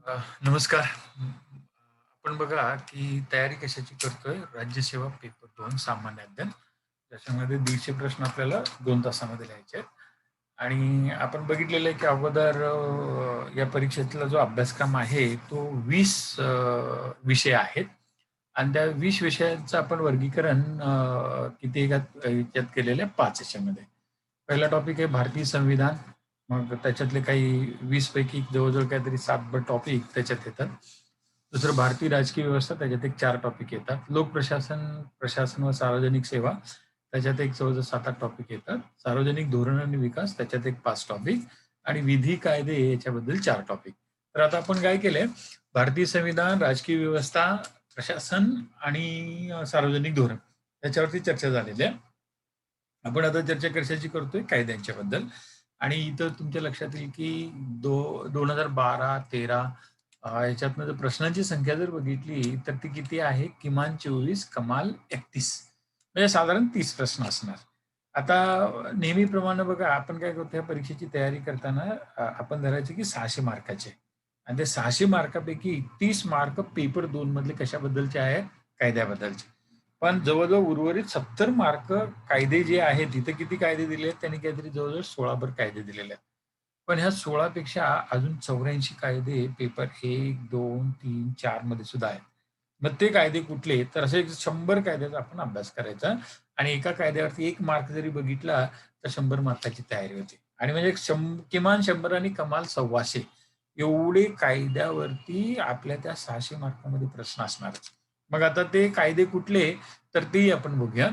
नमस्कार. आपण बघा, की तयारी कशाची करतोय? राज्यसेवा पेपर 2 सामान्य अध्ययन. त्याच्यामध्ये 150 प्रश्न आपल्याला 2 तासामध्ये लिहायचे आहेत. आणि आपण बघितलेलं आहे, की अगोदर या परीक्षेतला जो अभ्यासक्रम आहे, तो 20 विषय आहेत आणि त्या 20 विषयांचं आपण वर्गीकरण किती ह्याच्यात केलेलं आहे? 5 ह्याच्यामध्ये. पहिला टॉपिक आहे भारतीय संविधान. मग त्याच्यातले काही 20 पैकी जवळ-जवळ काहीतरी 7 टॉपिक त्याच्यात येतात. दुसरं भारतीय राजकीय व्यवस्था त्याच्यात एक 4 टॉपिक येतात. लोकप्रशासन, प्रशासन व सार्वजनिक सेवा त्याच्यात एक जवळ-जवळ 7-8 टॉपिक येतात. सार्वजनिक धोरण आणि विकास त्याच्यात एक 5 टॉपिक आणि विधी, कायदे याच्याबद्दल 4 टॉपिक. तर आता आपण काय केलंय, भारतीय संविधान, राजकीय व्यवस्था, प्रशासन आणि सार्वजनिक धोरण याच्यावरती चर्चा झालेली आहे. आपण आता चर्चा कशाची करतोय? कायद्यांच्याबद्दल. आणि इथं तुमच्या लक्षात येईल की 2012-13 याच्यातनं जर प्रश्नांची संख्या जर बघितली, तर ती किती आहे? किमान 24, कमाल 31. म्हणजे साधारण 30 प्रश्न असणार. आता नेहमीप्रमाणे बघा, आपण काय करतो, या परीक्षेची तयारी करताना आपण धरायचं की 600 मार्काचे आणि ते 600 मार्कापैकी 30 मार्क पेपर 2 मधले कशाबद्दलचे आहेत? कायद्याबद्दलचे. पण जवळ-जवळ उर्वरित 70 मार्क कायदे जे आहेत, तिथे किती कायदे दिले आहेत? त्यांनी काहीतरी जवळ-जवळ 16 कायदे दिलेले आहेत. पण ह्या 16 पेक्षा अजून 84 कायदे पेपर 1, 2, 3, 4 मध्ये सुद्धा आहेत. मग ते कायदे कुठले? तर असे 100 कायद्याचा आपण अभ्यास करायचा आणि एका कायद्यावरती 1 मार्क जरी बघितला, तर 100 मार्काची तयारी होते. आणि म्हणजे किमान 100 आणि कमाल 125 एवढे कायद्यावरती आपल्या त्या 600 मार्कामध्ये प्रश्न असणारच. मग आता ते कायदे कुठले? तर तेही आपण बघूया.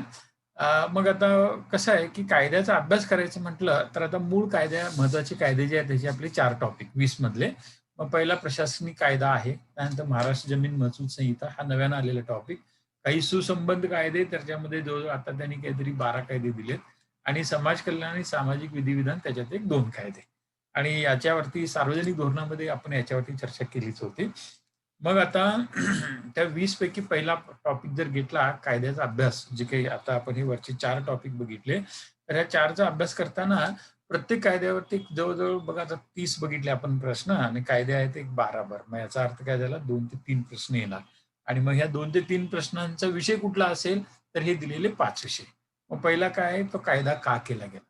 मग आता कसं आहे, की कायद्याचा अभ्यास करायचं म्हटलं, तर आता मूळ महत्त्वाचे कायदे जे आहेत त्याचे आपले 4 टॉपिक 20 मधले. मग पहिला प्रशासनिक कायदा आहे. त्यानंतर महाराष्ट्र जमीन महसूल संहिता हा नव्यानं आलेला टॉपिक. काही सुसंबद्ध कायदे त्याच्यामध्ये जवळ आता त्यांनी काहीतरी 12 कायदे दिलेत आणि समाज कल्याण आणि सामाजिक विधिविधान त्याच्यात एक 2 कायदे. आणि याच्यावरती सार्वजनिक धोरणामध्ये आपण याच्यावरती चर्चा केलीच होती. मग आता त्या 20 पैकी पहिला टॉपिक जर घेतला कायद्याचा अभ्यास, जे काही आता आपण हे वरचे 4 टॉपिक बघितले, तर ह्या 4चा अभ्यास करताना प्रत्येक कायद्यावरती जवळ-जवळ बघा, आता 30 बघितले आपण प्रश्न आणि कायदे आहेत एक 12 भर. मग याचा अर्थ काय झाला? 2 ते 3 प्रश्न येणार आणि मग ह्या 2 ते 3 प्रश्नांचा विषय कुठला असेल, तर हे दिलेले 5 विषय. मग पहिला काय आहे? तो कायदा का केला गेला?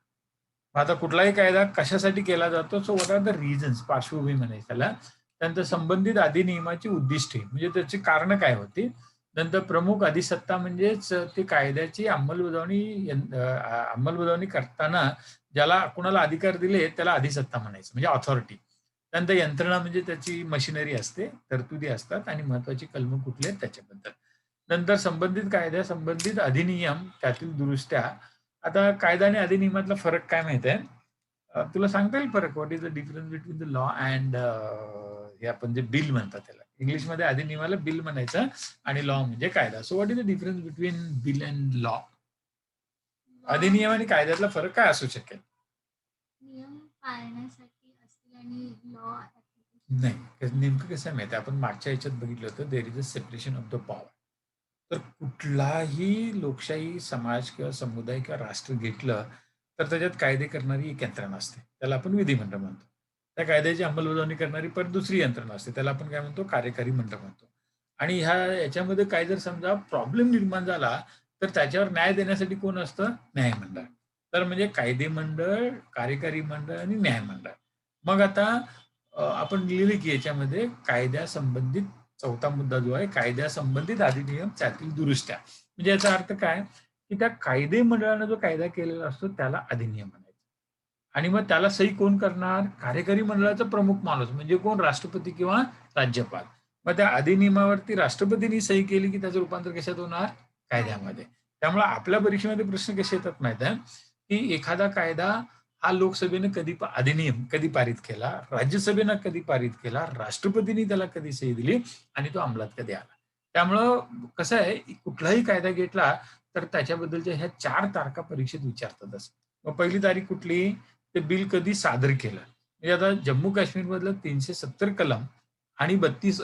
मग आता कुठलाही कायदा कशासाठी केला जातो? So what are the reasons? पार्श्वभूमी म्हणायची त्याला. त्यानंतर संबंधित अधिनियमाची उद्दिष्टे, म्हणजे त्याची कारणं काय होती? नंतर प्रमुख अधिसत्ता म्हणजेच ते कायद्याची अंमलबजावणी करताना ज्याला कुणाला अधिकार दिले त्याला अधिसत्ता म्हणायचं, म्हणजे ऑथॉरिटी. त्यानंतर यंत्रणा म्हणजे त्याची मशिनरी असते, तरतुदी असतात आणि महत्त्वाची कलमं कुठली आहेत त्याच्याबद्दल. नंतर संबंधित कायद्या, संबंधित अधिनियम, त्यातील दुरुस्त्या. आता कायदा आणि अधिनियमातला फरक काय माहिती आहे? तुला सांगता येईल फरक? What is the difference between the law and हे आपण जे बिल म्हणतात त्याला. इंग्लिशमध्ये अधिनियमाला बिल म्हणायचं आणि लॉ म्हणजे कायदा. So what is the difference between bill and law? Law अधिनियम आणि कायद्यातला फरक काय असू शकेल? नियम पाळण्यासाठी असतील आणि लॉ नाही. ॲप्लिकेशनसाठी नेमकं कसं आहे माहिती आहे, आपण मागच्या ह्याच्यात बघितलं होतं, there is a separation of the power. तर कुठलाही लोकशाही समाज किंवा समुदाय किंवा राष्ट्र घेतलं, तर त्याच्यात कायदे करणारी एक यंत्रणा असते. त्याला आपण विधिमंडळ म्हणतो. त्या कायद्याची अंमलबजावणी करणारी परत दुसरी यंत्रणा असते. त्याला आपण काय म्हणतो? कार्यकारी मंडळ म्हणतो. आणि याच्यामध्ये काय जर समजा प्रॉब्लेम निर्माण झाला, तर त्याच्यावर न्याय देण्यासाठी कोण असतं? न्यायमंडळ. तर म्हणजे कायदे मंडळ, कार्यकारी मंडळ आणि न्यायमंडळ. मग आता आपण लिहिलं की याच्यामध्ये कायद्यासंबंधित चौथा मुद्दा जो आहे, कायद्यासंबंधित अधिनियम त्यातील दुरुस्त्या. म्हणजे याचा अर्थ काय? की त्या कायदे मंडळाने जो कायदा केलेला असतो त्याला अधिनियम म्हणायचं. आणि मग त्याला सही कोण करणार? कार्यकारी मंडळाचा प्रमुख माणूस म्हणजे कोण? राष्ट्रपती किंवा राज्यपाल. मग त्या अधिनियमावरती राष्ट्रपतींनी सही केली की त्याचं रूपांतर कशात होणार? कायद्यात. कायद्यामध्ये. त्यामुळे आपल्या परीक्षेमध्ये प्रश्न कसे येतात माहिती आहे? की एखादा कायदा हा लोकसभेने अधिनियम कधी पारित केला, राज्यसभेनं कधी पारित केला, राष्ट्रपतींनी त्याला कधी सही दिली आणि तो अंमलात कधी आला. त्यामुळं कसं आहे, कुठलाही कायदा घेतला तर त्याच्याबद्दलच्या ह्या 4 तारखा परीक्षेत विचारतातच. मग पहिली तारीख कुठली? ते बिल कधी सादर केलं. म्हणजे आता जम्मू काश्मीरमधलं 370 कलम आणि 32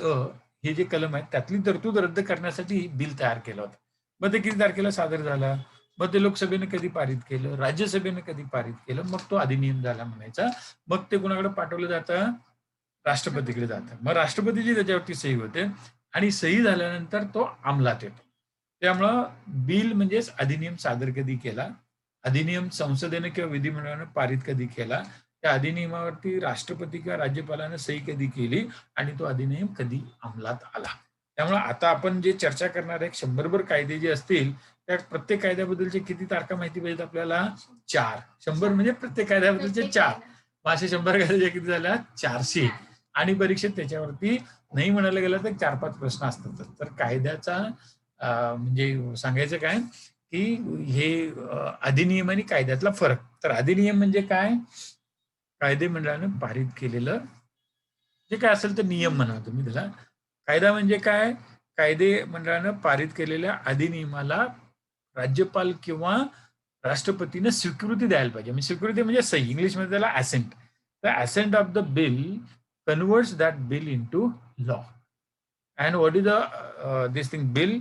हे जे कलम आहेत त्यातली तरतूद रद्द करण्यासाठी बिल तयार केलं होतं. मग ते किती तारखेला सादर झालं? मग ते लोकसभेने कधी पारित केलं, राज्यसभेने कधी पारित केलं, मग तो अधिनियम झाला म्हणायचा. मग ते कुणाकडे पाठवलं जातं? राष्ट्रपतीकडे जातं. मग राष्ट्रपतीची त्याच्यावरती सही होते आणि सही झाल्यानंतर तो अंमलात येतो. त्यामुळं बिल म्हणजेच अधिनियम सादर कधी केला, अधिनियम संसदेने किंवा विधिमंडळाने पारित कधी केला, त्या अधिनियमावरती राष्ट्रपती किंवा राज्यपालाने सही कधी केली आणि तो अधिनियम कधी अंमलात आला. त्यामुळे आता आपण जे चर्चा करणार आहे 100 कायदे जे असतील, त्या प्रत्येक कायद्याबद्दलचे किती तारखा माहिती पाहिजेत आपल्याला? 4. 100 म्हणजे प्रत्येक कायद्याबद्दलचे 4. मग असे 100 कायद्याच्या किती झाल्या? 400. आणि परीक्षेत त्याच्यावरती नाही म्हणायला गेलं तर 4-5 प्रश्न असतातच. तर कायद्याचा म्हणजे सांगायचं काय, की हे अधिनियम आणि कायद्यातला फरक. तर अधिनियम म्हणजे काय? कायदे मंडळानं पारित केलेलं जे काय असेल तर नियम म्हणा तुम्ही त्याला. कायदा म्हणजे काय? कायदे मंडळानं पारित केलेल्या अधिनियमाला राज्यपाल किंवा राष्ट्रपतीने स्वीकृती द्यायला पाहिजे. म्हणजे स्वीकृती म्हणजे सही. इंग्लिशमध्ये त्याला assent. The assent of the bill converts that bill into law. And what is this thing bill?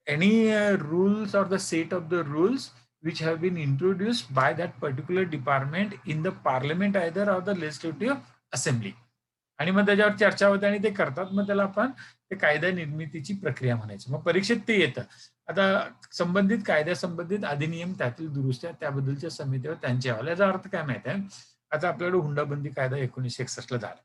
Any rules or the set of the rules which have been introduced by that particular department in the parliament either or the legislative assembly. आणि मग त्याच्यावर चर्चा होते आणि ते करतात. मग त्याला आपण ते कायदा निर्मितीची प्रक्रिया म्हणायची. मग परीक्षेत ते येतं. आता संबंधित कायद्यासंबंधित अधिनियम, त्यातील दुरुस्त्या, त्याबद्दलच्या समितीवर त्यांचे अहवाल. याचा अर्थ काय माहिती आहे? आता आपल्याकडे हुंडाबंदी कायदा 1961 ला झाला.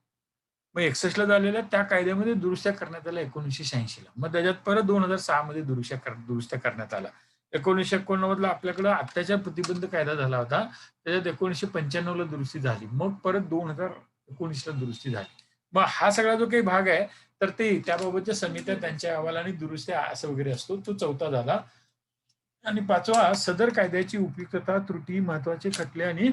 मग 61 ला झालेल्या त्या कायद्यामध्ये दुरुस्त्या करण्यात आल्या 1986 ला. मग त्याच्यात परत 2006 मध्ये दुरुस्त्या करण्यात आल्या. 1989 ला आपल्याकडे अत्याचार प्रतिबंध कायदा झाला होता. त्याच्यात 1995 ला दुरुस्ती झाली. मग परत 2019 ला दुरुस्ती झाली. मग हा सगळा जो काही भाग आहे, तर ते त्याबाबतच्या समित्या, त्यांच्या अहवालाने दुरुस्त्या असं वगैरे असतो. तो 4था झाला. आणि 5वा, सदर कायद्याची उपयुक्तता, त्रुटी, महत्वाचे खटले आणि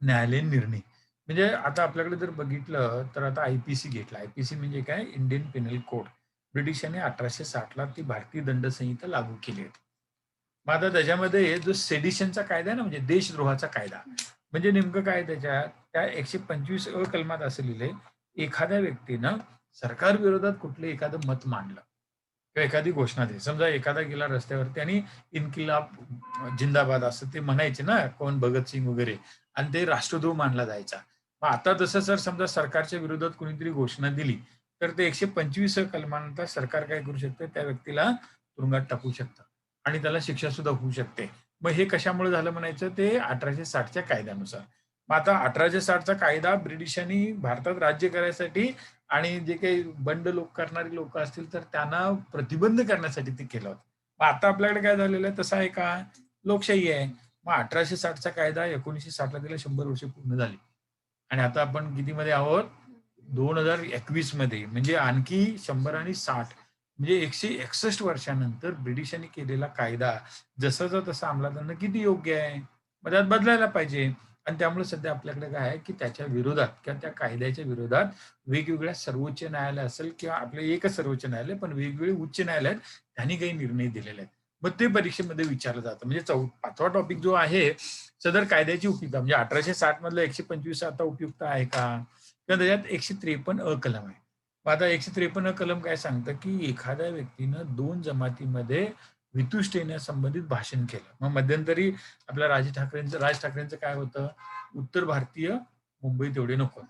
न्यायालयीन निर्णय. म्हणजे आता आपल्याकडे जर बघितलं तर आता आयपीसी घेतला. आयपीसी म्हणजे काय? Indian Pinal code. ब्रिटिशांनी 1860 ला ती भारतीय दंड संहिता लागू केली होती. मग आता त्याच्यामध्ये जो सेडिशनचा कायदा आहे ना, म्हणजे देशद्रोहाचा कायदा, म्हणजे नेमकं काय त्याच्यात? त्या 125 कलमात असं लिहिलंय, एखाद्या व्यक्तीनं सरकार विरोधात कुठलं एखादं मत मांडलं किंवा एखादी घोषणा दिली. समजा एखादा गेला रस्त्यावरती आणि इन्किलाब जिंदाबाद असं ते म्हणायचे ना, कोण भगतसिंग वगैरे, आणि ते राष्ट्रध्वज मानला जायचा. मग आता तसं जर समजा सरकारच्या विरोधात कोणीतरी घोषणा दिली, तर ते 125 कलमानंतर सरकार काय करू शकतं? त्या व्यक्तीला तुरुंगात टाकू शकतं आणि त्याला शिक्षा सुद्धा होऊ शकते. मग हे कशामुळे झालं म्हणायचं? ते 1860च्या कायद्यानुसार. मग आता 1860 चा कायदा ब्रिटिशांनी भारतात राज्य करायसाठी आणि जे काही बंड करणारी लोक असतील तर त्यांना प्रतिबंध करण्यासाठी ते केलं होतं. मग आता आपल्याकडे काय झालेलं आहे? तसं आहे का? लोकशाही आहे. मग 1860 चा कायदा 1960 ला त्याला 100 वर्ष पूर्ण झाली. आणि आता आपण कितीमध्ये आहोत? 2021 मध्ये. म्हणजे आणखी 100 आणि 60 म्हणजे 161 वर्षानंतर ब्रिटिशांनी केलेला कायदा जसाचा तसा अंमलात आणणं किती योग्य आहे? मग त्यात बदलायला पाहिजे. आणि त्यामुळे सध्या आपल्याकडे काय आहे, की त्याच्या विरोधात किंवा त्या कायद्याच्या विरोधात वेगवेगळ्या सर्वोच्च न्यायालय असेल किंवा आपलं एकच सर्वोच्च न्यायालय, पण वेगवेगळे उच्च न्यायालय आहेत, त्यांनी काही निर्णय दिलेले आहेत. मग ते परीक्षेमध्ये विचारलं जातं. म्हणजे 5वा टॉपिक जो आहे, सदर कायद्याची उपयुक्तता, म्हणजे 1860 मधलं 125 आता उपयुक्त आहे का? किंवा त्याच्यात 153 कलम आहे. मग आता 153 कलम काय सांगतं, की एखाद्या व्यक्तीनं 2 जमातीमध्ये वितुष्ट येण्यासंबंधित भाषण केलं. मग मध्यंतरी आपल्या राज ठाकरेंचं काय होतं? उत्तर भारतीय मुंबईत एवढे नको.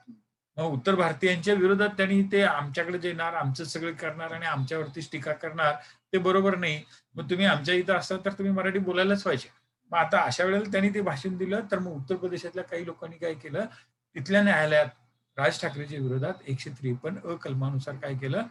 मग उत्तर भारतीयांच्या विरोधात त्यांनी ते आमच्याकडे येणार, आमचं सगळं करणार आणि आमच्यावरतीच टीका करणार, ते बरोबर नाही. मग तुम्ही आमच्या इथं असता तर तुम्ही मराठी बोलायलाच पाहिजे. मग आता अशा वेळेला त्यांनी ते भाषण दिलं, तर मग उत्तर प्रदेशातल्या काही लोकांनी काय केलं? तिथल्या न्यायालयात राज ठाकरेच्या विरोधात 153 कलमानुसार काय केलं?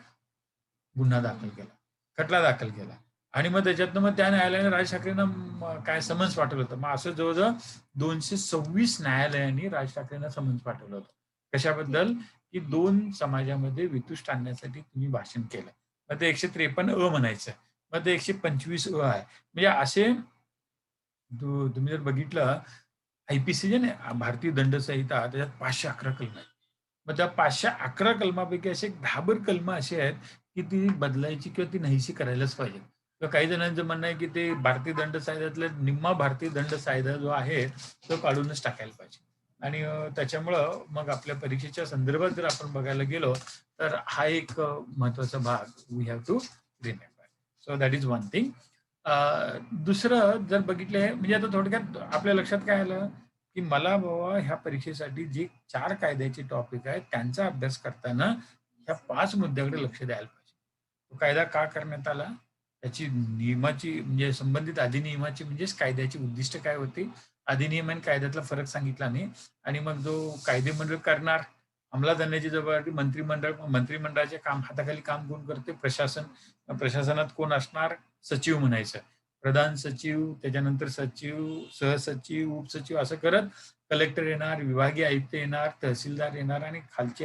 गुन्हा दाखल केला, खटला दाखल केला. आणि मग त्याच्यातनं मग त्या न्यायालयाने राज ठाकरेंना काय समन्स पाठवलं होतं. मग असं जवळ-जवळ 226 न्यायालयांनी राज ठाकरेंना समन्स पाठवलं होतं. कशाबद्दल? की 2 समाजामध्ये वितुष्ट आणण्यासाठी तुम्ही भाषण केलं. मग ते 153 म्हणायचं. मग ते 125 आहे. म्हणजे असे तुम्ही जर बघितलं, आयपीसी जे ना, भारतीय दंड संहिता, त्याच्यात 511 कलम आहेत. मग त्या 511 कलमापैकी असे 10 कलमं असे आहेत, की ती बदलायची किंवा ती नाहीशी करायलाच पाहिजे. किंवा काही जणांचं म्हणणं आहे, की ते भारतीय दंड संहितेतला निम्मा भारतीय दंड कायदा जो आहे, तो काढूनच टाकायला पाहिजे. आणि त्याच्यामुळं मग आपल्या परीक्षेच्या संदर्भात जर आपण बघायला गेलो, तर हा एक महत्त्वाचा भाग we have to remember. So that is one thing. दुसरं जर बघितलं, म्हणजे आता थोडक्यात आपल्या लक्षात काय आलं, की मला बाबा ह्या परीक्षेसाठी जे 4 कायद्याचे टॉपिक आहेत, त्यांचा अभ्यास करताना ह्या 5 मुद्द्याकडे लक्ष द्यायला पाहिजे. तो कायदा का करण्यात आला? त्याची नियमाची म्हणजे संबंधित अधिनियमाची म्हणजेच कायद्याची उद्दिष्ट काय होती? अधिनियम आणि कायद्यातला फरक सांगितला नाही आणि मग जो कायदेमंडळ करणार, अंमलात आणण्याची जबाबदारी मंत्रिमंडळ, मंत्रिमंडळाचे काम हाताखाली काम कोण करते? प्रशासन. प्रशासनात कोण असणार? सचिव म्हणायचं. प्रधान सचिव, त्याच्यानंतर सचिव, सहसचिव, उपसचिव असं करत कलेक्टर येणार, विभागीय आयुक्त येणार, तहसीलदार येणार आणि खालची